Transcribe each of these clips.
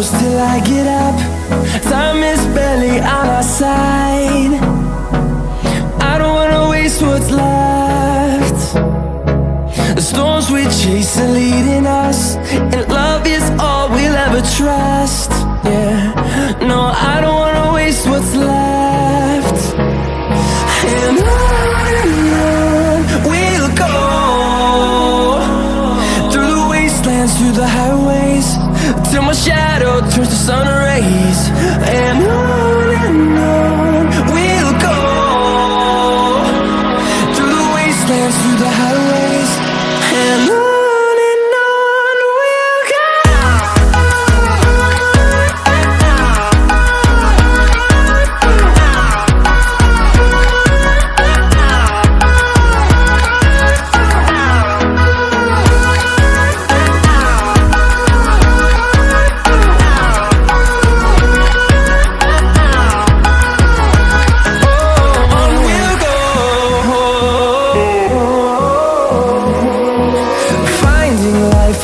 close till I get up. Time is barely on our side. I don't wanna waste what's left. The storms we chase are leading us, and love is all we'll ever trust. Yeah, no, I don't wanna waste what's left. And on we'll go, through the wastelands, through the highways, till my shadow turns to sun rays. And on we'll go, through the wastelands, through the highways, and on.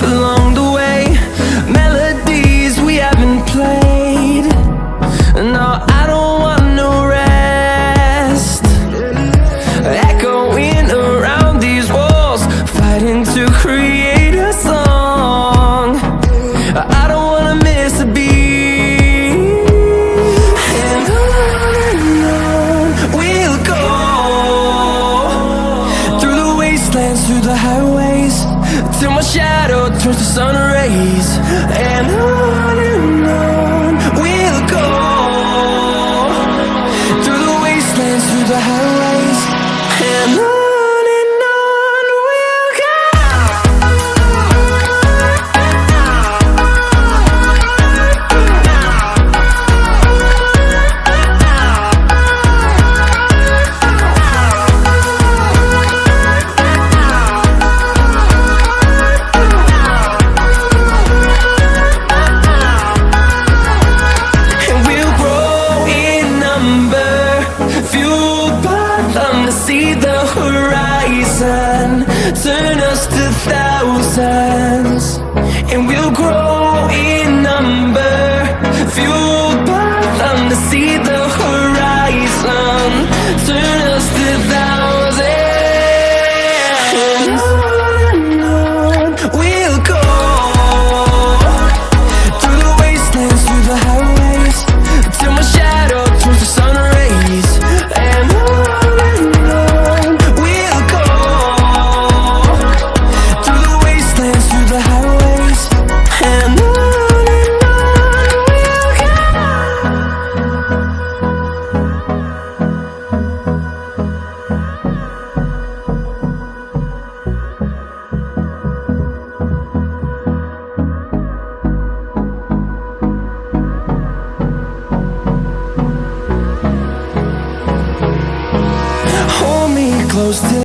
Along the way, melodies we haven't played. No, I don't want no rest. Echoing around these walls, fighting to create a song. I don't wanna miss a beat. And on we'll go, through the wastelands, through the highways, till my shadow turns to sun rays. And on we'll go, through the wastelands, through the highways, and on we'll go. See the horizon turn us to thousands, and we'll grow in number, fueled by them to see the horizon turn us to thousands. And on we'll go, through the wastelands, through the highways, till my shadow turns to sun rays. And hold me close till